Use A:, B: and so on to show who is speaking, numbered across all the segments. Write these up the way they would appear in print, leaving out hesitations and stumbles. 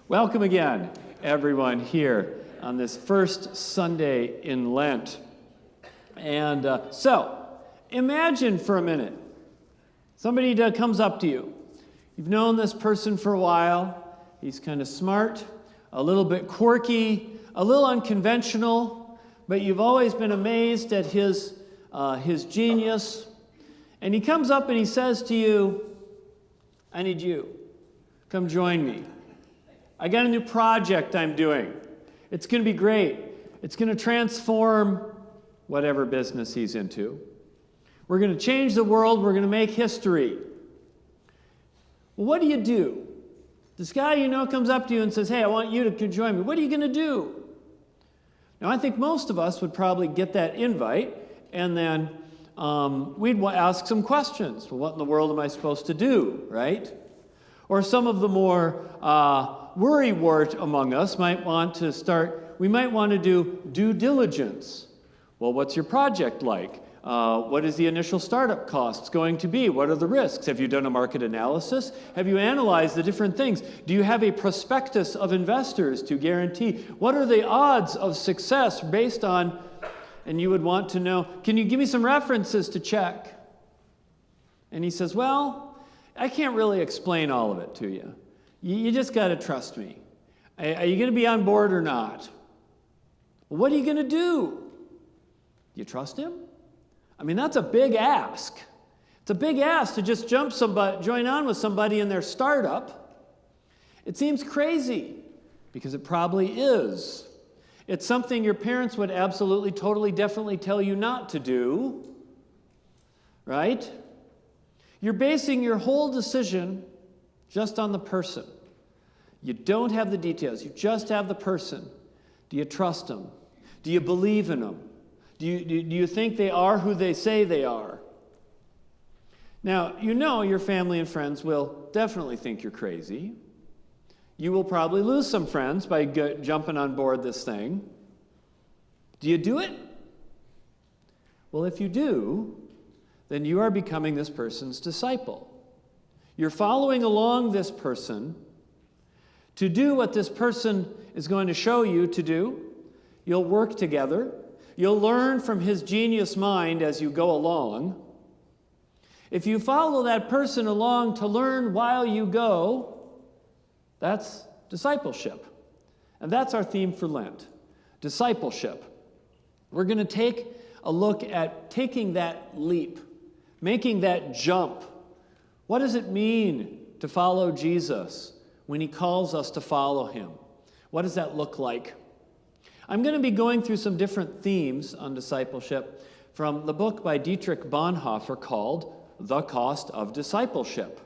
A: Welcome again, everyone, here on this first Sunday in Lent. And so, imagine for a minute, somebody comes up to you. You've known this person for a while. He's kind of smart, a little bit quirky, a little unconventional, but you've always been amazed at his genius. And he comes up and he says to you, I need you. Come join me. I got a new project I'm doing. It's going to be great. It's going to transform whatever business he's into. We're going to change the world. We're going to make history. Well, what do? This guy you know comes up to you and says, hey, I want you to join me. What are you going to do? Now, I think most of us would probably get that invite, and then we'd ask some questions. Well, what in the world am I supposed to do, right? Or some of the more worrywart among us might want to do due diligence. Well, what's your project like? What is the initial startup costs going to be? What are the risks? Have you done a market analysis? Have you analyzed the different things? Do you have a prospectus of investors to guarantee? What are the odds of success based on, and you would want to know, can you give me some references to check? And he says, well, I can't really explain all of it to you. You just got to trust me. Are you going to be on board or not? Well, what are you going to do? You trust him? I mean, that's a big ask. It's a big ask to just join on with somebody in their startup. It seems crazy, because it probably is. It's something your parents would absolutely, totally, definitely tell you not to do, right? You're basing your whole decision just on the person. You don't have the details. You just have the person. Do you trust them? Do you believe in them? Do you think they are who they say they are? Now, you know your family and friends will definitely think you're crazy. You will probably lose some friends by jumping on board this thing. Do you do it? Well, if you do, then you are becoming this person's disciple. You're following along this person to do what this person is going to show you to do. You'll work together. You'll learn from his genius mind as you go along. If you follow that person along to learn while you go, that's discipleship. And that's our theme for Lent, discipleship. We're going to take a look at taking that leap, making that jump. What does it mean to follow Jesus when he calls us to follow him? What does that look like? I'm going to be going through some different themes on discipleship from the book by Dietrich Bonhoeffer called The Cost of Discipleship.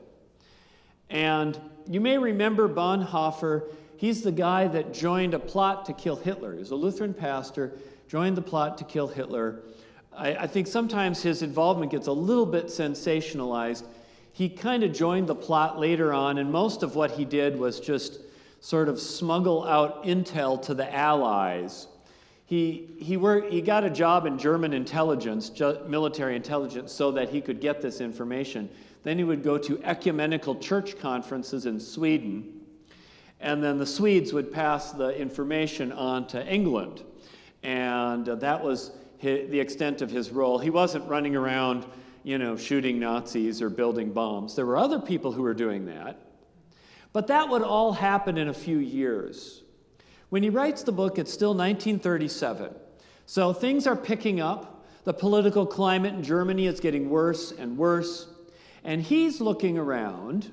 A: And you may remember Bonhoeffer. He's the guy that joined a plot to kill Hitler. He was a Lutheran pastor, joined the plot to kill Hitler. I think sometimes his involvement gets a little bit sensationalized. He kind of joined the plot later on, and most of what he did was just sort of smuggle out intel to the Allies. He got a job in German intelligence, military intelligence, so that he could get this information. Then he would go to ecumenical church conferences in Sweden, and then the Swedes would pass the information on to England. And that was the extent of his role. He wasn't running around, shooting Nazis or building bombs. There were other people who were doing that. But that would all happen in a few years. When he writes the book, it's still 1937. So things are picking up. The political climate in Germany is getting worse and worse. And he's looking around,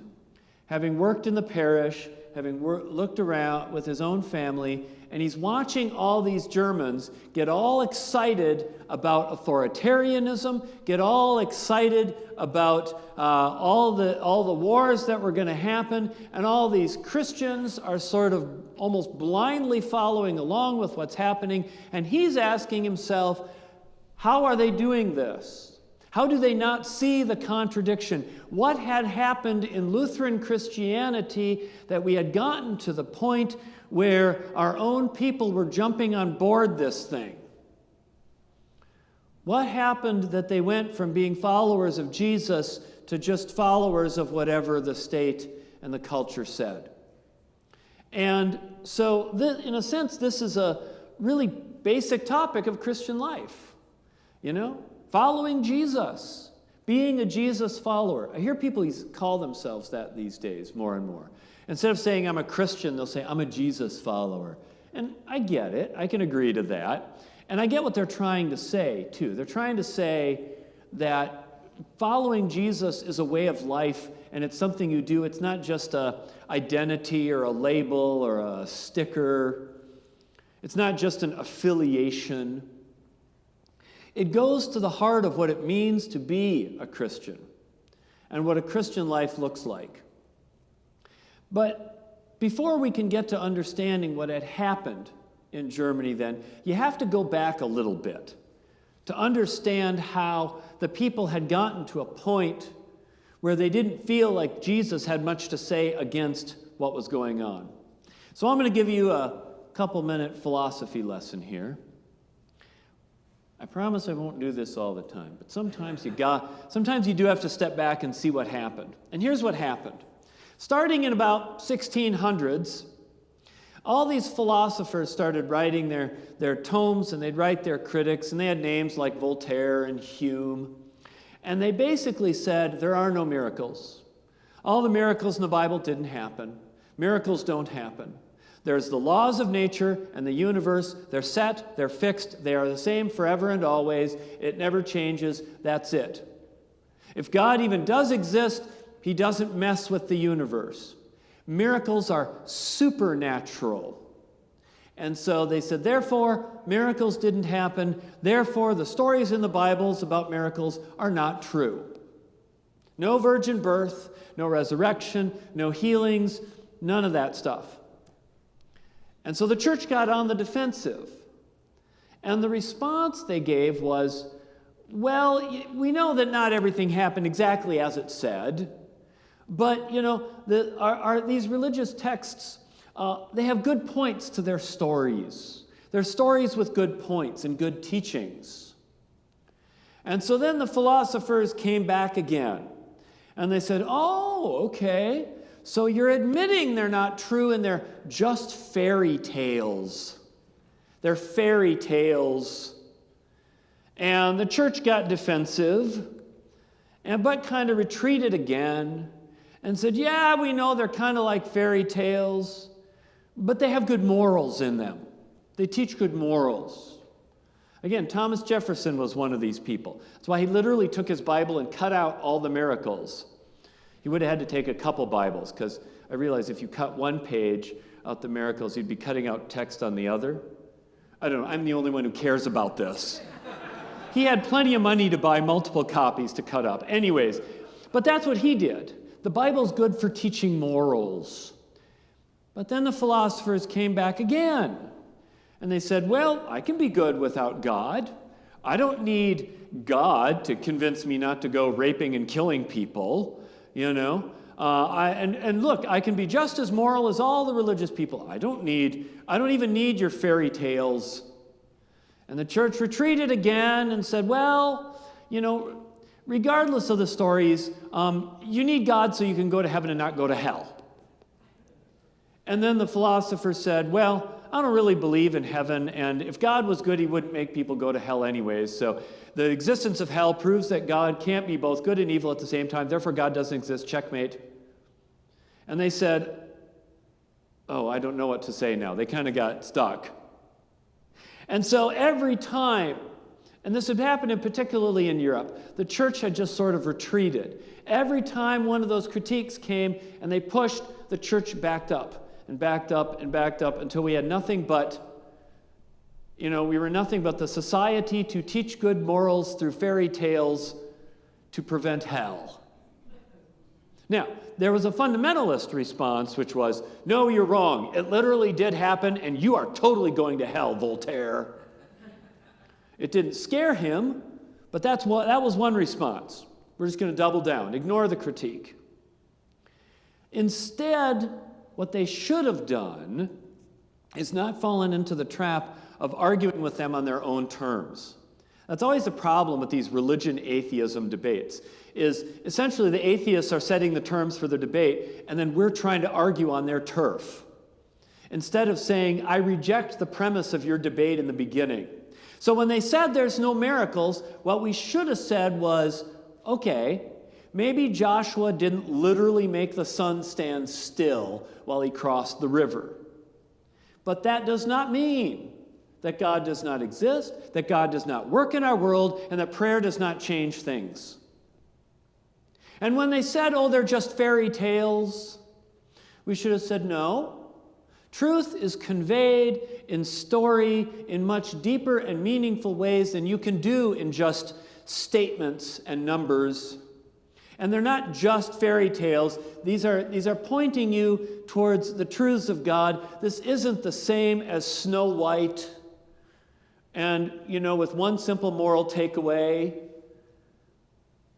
A: having worked in the parish, having looked around with his own family, and he's watching all these Germans get all excited about authoritarianism, get all excited about all the wars that were going to happen, and all these Christians are sort of almost blindly following along with what's happening, and he's asking himself, how are they doing this? How do they not see the contradiction? What had happened in Lutheran Christianity that we had gotten to the point where our own people were jumping on board this thing? What happened that they went from being followers of Jesus to just followers of whatever the state and the culture said? And so, in a sense, this is a really basic topic of Christian life. Following Jesus, being a Jesus follower. I hear people call themselves that these days more and more. Instead of saying I'm a Christian, they'll say I'm a Jesus follower. And I get it. I can agree to that. And I get what they're trying to say, too. They're trying to say that following Jesus is a way of life, and it's something you do. It's not just a identity or a label or a sticker. It's not just an affiliation. It goes to the heart of what it means to be a Christian and what a Christian life looks like. But before we can get to understanding what had happened in Germany then, you have to go back a little bit to understand how the people had gotten to a point where they didn't feel like Jesus had much to say against what was going on. So I'm going to give you a couple-minute philosophy lesson here. I promise I won't do this all the time, but sometimes you do have to step back and see what happened. And here's what happened. Starting in about 1600s, all these philosophers started writing their tomes, and they'd write their critics, and they had names like Voltaire and Hume. And they basically said, there are no miracles. All the miracles in the Bible didn't happen. Miracles don't happen. There's the laws of nature and the universe. They're set, they're fixed, they are the same forever and always. It never changes. That's it. If God even does exist, he doesn't mess with the universe. Miracles are supernatural. And so they said, therefore, miracles didn't happen. Therefore, the stories in the Bibles about miracles are not true. No virgin birth, no resurrection, no healings, none of that stuff. And so the church got on the defensive. And the response they gave was, well, we know that not everything happened exactly as it said, but, these religious texts, they have good points to their stories. They're stories with good points and good teachings. And so then the philosophers came back again, and they said, oh, okay, so you're admitting they're not true and they're just fairy tales. They're fairy tales. And the church got defensive, but kind of retreated again and said, yeah, we know they're kind of like fairy tales, but they have good morals in them. They teach good morals. Again, Thomas Jefferson was one of these people. That's why he literally took his Bible and cut out all the miracles. He would have had to take a couple Bibles, because I realized if you cut one page out the miracles, you'd be cutting out text on the other. I don't know, I'm the only one who cares about this. He had plenty of money to buy multiple copies to cut up. Anyways, but that's what he did. The Bible's good for teaching morals. But then the philosophers came back again, and they said, well, I can be good without God. I don't need God to convince me not to go raping and killing people. And look, I can be just as moral as all the religious people. I don't even need your fairy tales. And the church retreated again and said, well, regardless of the stories, you need God so you can go to heaven and not go to hell. And then the philosophers said, well, I don't really believe in heaven, and if God was good, he wouldn't make people go to hell anyways. So the existence of hell proves that God can't be both good and evil at the same time. Therefore, God doesn't exist. Checkmate. And they said, oh, I don't know what to say now. They kind of got stuck. And so every time, and this had happened particularly in Europe, the church had just sort of retreated. Every time one of those critiques came and they pushed, the church backed up and backed up and backed up until we had nothing but, we were nothing but the society to teach good morals through fairy tales to prevent hell. Now, there was a fundamentalist response, which was, no, you're wrong. It literally did happen, and you are totally going to hell, Voltaire. It didn't scare him, but that was one response. We're just going to double down, ignore the critique. Instead, what they should have done is not fallen into the trap of arguing with them on their own terms. That's always the problem with these religion-atheism debates, is essentially the atheists are setting the terms for the debate, and then we're trying to argue on their turf. instead of saying, I reject the premise of your debate in the beginning. So when they said there's no miracles, what we should have said was, okay, maybe Joshua didn't literally make the sun stand still while he crossed the river. But that does not mean that God does not exist, that God does not work in our world, and that prayer does not change things. And when they said, oh, they're just fairy tales, we should have said, no. Truth is conveyed in story in much deeper and meaningful ways than you can do in just statements and numbers. And they're not just fairy tales. These are pointing you towards the truths of God. This isn't the same as Snow White and, with one simple moral takeaway,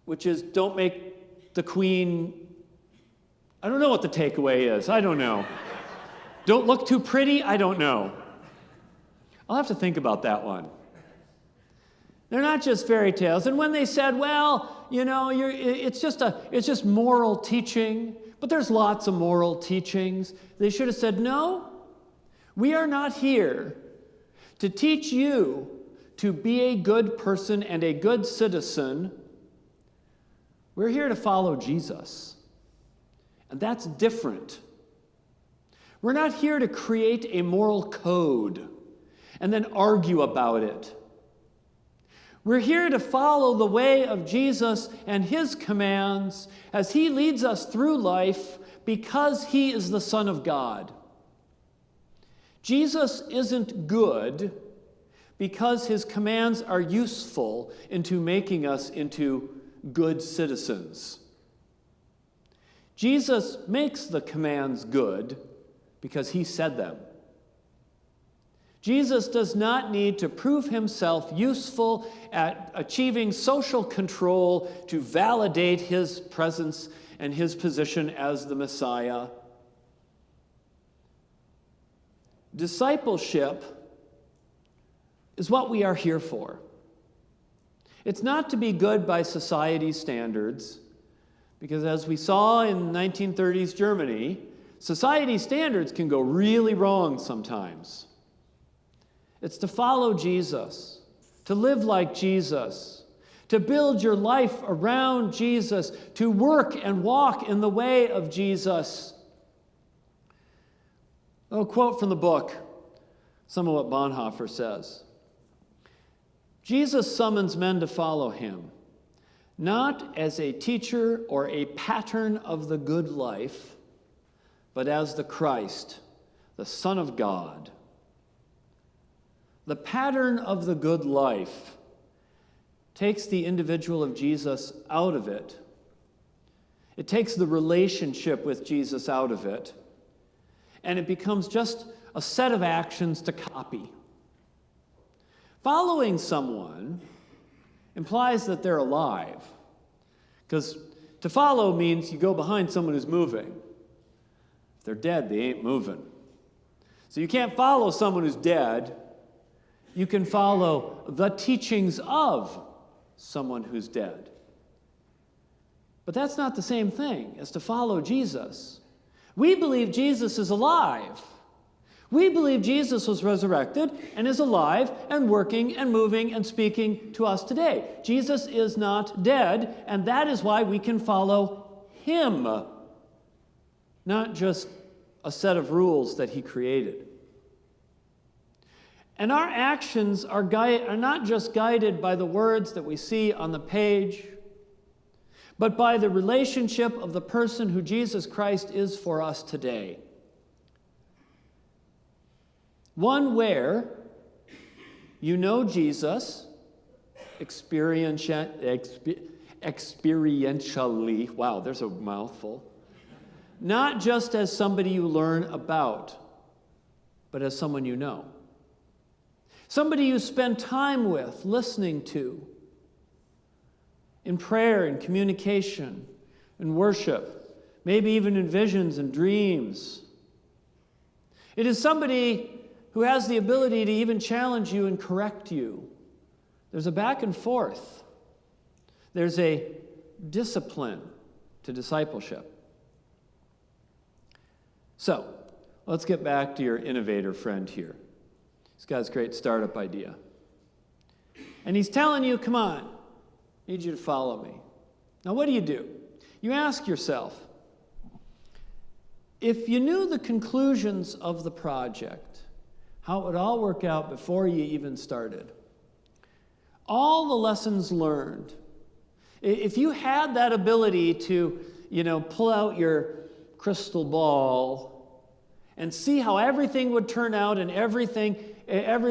A: which is don't make the queen, I don't know what the takeaway is. I don't know. Don't look too pretty? I don't know. I'll have to think about that one. They're not just fairy tales. And when they said, well, it's just moral teaching, but there's lots of moral teachings, they should have said, no, we are not here to teach you to be a good person and a good citizen. We're here to follow Jesus. And that's different. We're not here to create a moral code and then argue about it. We're here to follow the way of Jesus and his commands as he leads us through life because he is the Son of God. Jesus isn't good because his commands are useful into making us into good citizens. Jesus makes the commands good because he said them. Jesus does not need to prove himself useful at achieving social control to validate his presence and his position as the Messiah. Discipleship is what we are here for. It's not to be good by society's standards, because as we saw in 1930s Germany, society's standards can go really wrong sometimes. It's to follow Jesus, to live like Jesus, to build your life around Jesus, to work and walk in the way of Jesus. A quote from the book, some of what Bonhoeffer says. Jesus summons men to follow him, not as a teacher or a pattern of the good life, but as the Christ, the Son of God. The pattern of the good life takes the individual of Jesus out of it. It takes the relationship with Jesus out of it, and it becomes just a set of actions to copy. Following someone implies that they're alive, because to follow means you go behind someone who's moving. If they're dead, they ain't moving. So you can't follow someone who's dead. You can follow the teachings of someone who's dead. But that's not the same thing as to follow Jesus. We believe Jesus is alive. We believe Jesus was resurrected and is alive and working and moving and speaking to us today. Jesus is not dead, and that is why we can follow him, not just a set of rules that he created. And our actions are not just guided by the words that we see on the page, but by the relationship of the person who Jesus Christ is for us today. One where you know Jesus experientially, wow, there's a mouthful, not just as somebody you learn about, but as someone you know. Somebody you spend time with, listening to, in prayer and communication and worship, maybe even in visions and dreams. It is somebody who has the ability to even challenge you and correct you. There's a back and forth. There's a discipline to discipleship. So, Let's get back to your innovator friend here. He's got this great startup idea. And he's telling you, come on, I need you to follow me. Now, what do? You ask yourself, if you knew the conclusions of the project, how it would all work out before you even started, all the lessons learned, if you had that ability to, pull out your crystal ball and see how everything would turn out and every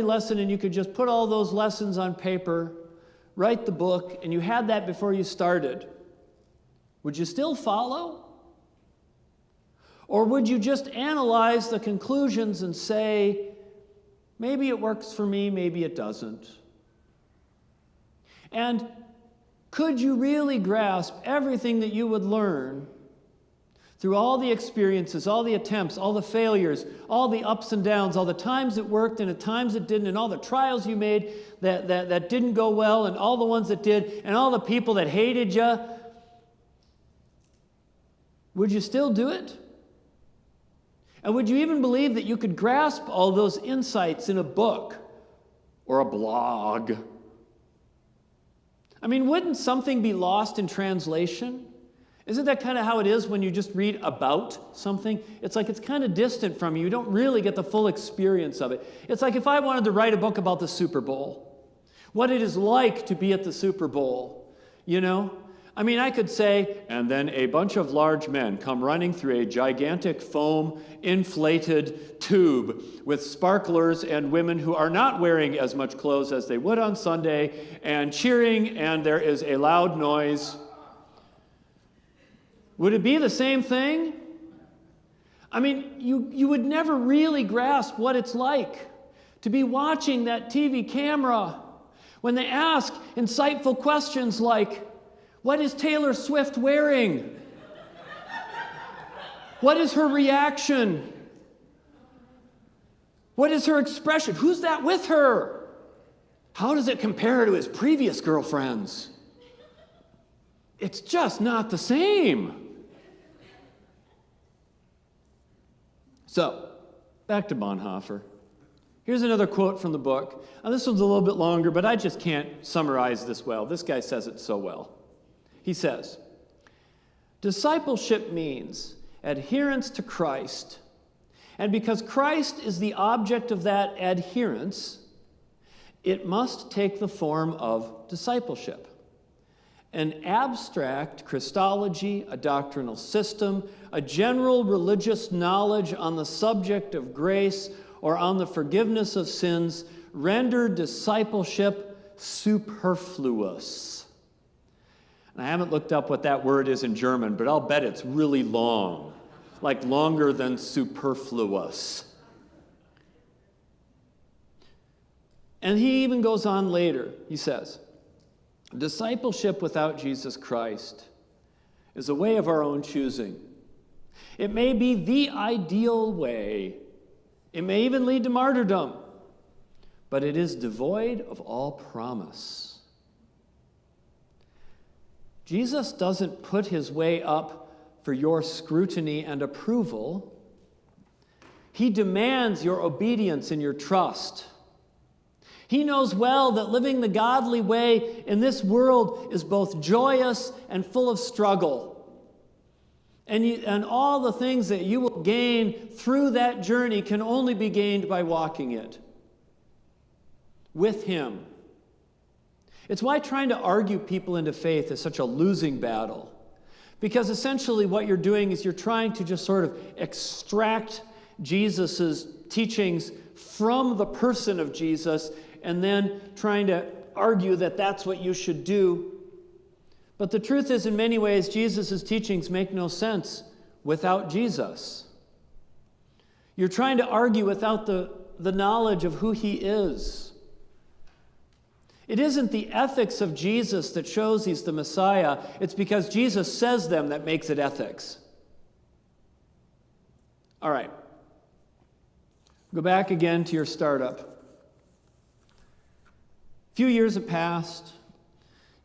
A: lesson, and you could just put all those lessons on paper, write the book, and you had that before you started, would you still follow? Or would you just analyze the conclusions and say, maybe it works for me, maybe it doesn't? And could you really grasp everything that you would learn through all the experiences, all the attempts, all the failures, all the ups and downs, all the times it worked and the times it didn't, and all the trials you made that didn't go well, and all the ones that did, and all the people that hated you? Would you still do it? And would you even believe that you could grasp all those insights in a book or a blog? I mean, wouldn't something be lost in translation? Isn't that kind of how it is when you just read about something? It's like it's kind of distant from you. You don't really get the full experience of it. It's like if I wanted to write a book about the Super Bowl, what it is like to be at the Super Bowl, I mean, I could say, and then a bunch of large men come running through a gigantic foam-inflated tube with sparklers and women who are not wearing as much clothes as they would on Sunday, and cheering, and there is a loud noise. Would it be the same thing? I mean, you would never really grasp what it's like to be watching that TV camera when they ask insightful questions like, what is Taylor Swift wearing? What is her reaction? What is her expression? Who's that with her? How does it compare to his previous girlfriends? It's just not the same. So, back to Bonhoeffer. Here's another quote from the book. Now, this one's a little bit longer, but I just can't summarize this well. This guy says it so well. He says, discipleship means adherence to Christ, and because Christ is the object of that adherence, it must take the form of discipleship. An abstract Christology, a doctrinal system, a general religious knowledge on the subject of grace or on the forgiveness of sins render discipleship superfluous. And I haven't looked up what that word is in German, but I'll bet it's really long, like longer than superfluous. And he even goes on later. He says, discipleship without Jesus Christ is a way of our own choosing. It may be the ideal way. It may even lead to martyrdom, but it is devoid of all promise. Jesus doesn't put his way up for your scrutiny and approval. He demands your obedience and your trust. He knows well that living the godly way in this world is both joyous and full of struggle. And all the things that you will gain through that journey can only be gained by walking it with him. It's why trying to argue people into faith is such a losing battle. Because essentially what you're doing is you're trying to just sort of extract Jesus' teachings from the person of Jesus and then trying to argue that that's what you should do. But the truth is, in many ways, Jesus' teachings make no sense without Jesus. You're trying to argue without the knowledge of who he is. It isn't the ethics of Jesus that shows he's the Messiah. It's because Jesus says them that makes it ethics. All right. Go back again to your startup. A few years have passed.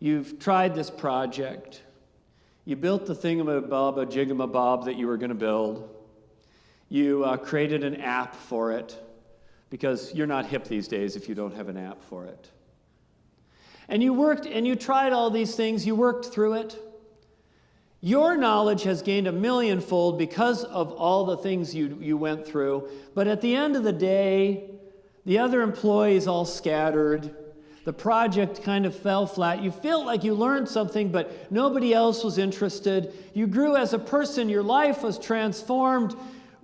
A: You've tried this project. You built the thingamabob, a jigamabob that you were going to build. You created an app for it, because you're not hip these days if you don't have an app for it. And you worked and you tried all these things, you worked through it. Your knowledge has gained 1,000,000-fold because of all the things you went through. But at the end of the day, the other employees all scattered. The project kind of fell flat. You felt like you learned something, but nobody else was interested. You grew as a person. Your life was transformed,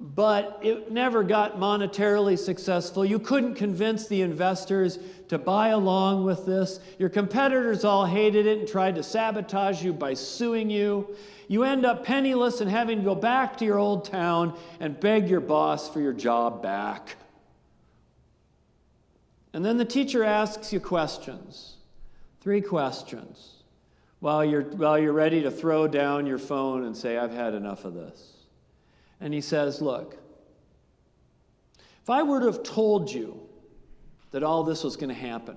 A: but it never got monetarily successful. You couldn't convince the investors to buy along with this. Your competitors all hated it and tried to sabotage you by suing you. You end up penniless and having to go back to your old town and beg your boss for your job back. And then the teacher asks you questions, 3 questions, while you're ready to throw down your phone and say, I've had enough of this. And he says, look, if I were to have told you that all this was going to happen,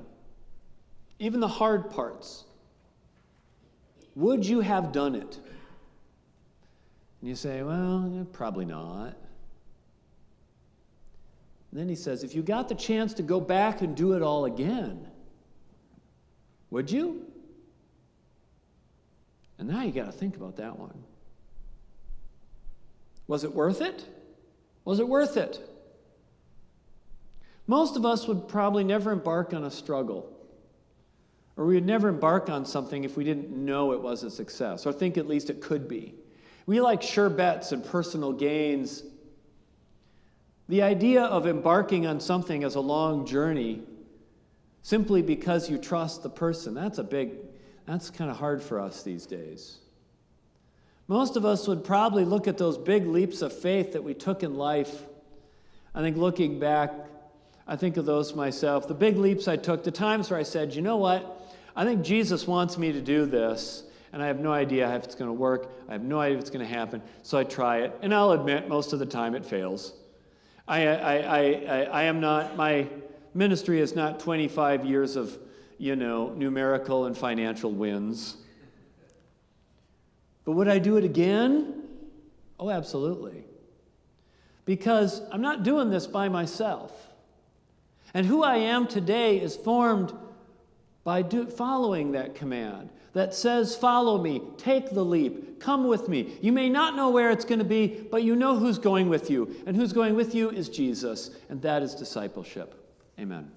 A: even the hard parts, would you have done it? And you say, well, probably not. And then he says, if you got the chance to go back and do it all again, would you? And now you got to think about that one. Was it worth it? Was it worth it? Most of us would probably never embark on a struggle, or we would never embark on something if we didn't know it was a success, or think at least it could be. We like sure bets and personal gains. The idea of embarking on something as a long journey simply because you trust the person, that's kind of hard for us these days. Most of us would probably look at those big leaps of faith that we took in life. I think looking back, I think of those myself. The big leaps I took, the times where I said, you know what? I think Jesus wants me to do this, and I have no idea if it's going to work. I have no idea if it's going to happen, so I try it. And I'll admit, most of the time it fails. I am not, my ministry is not 25 years of, numerical and financial wins. But would I do it again? Oh, absolutely. Because I'm not doing this by myself. And who I am today is formed by following that command that says, follow me, take the leap, come with me. You may not know where it's going to be, but you know who's going with you. And who's going with you is Jesus. And that is discipleship. Amen.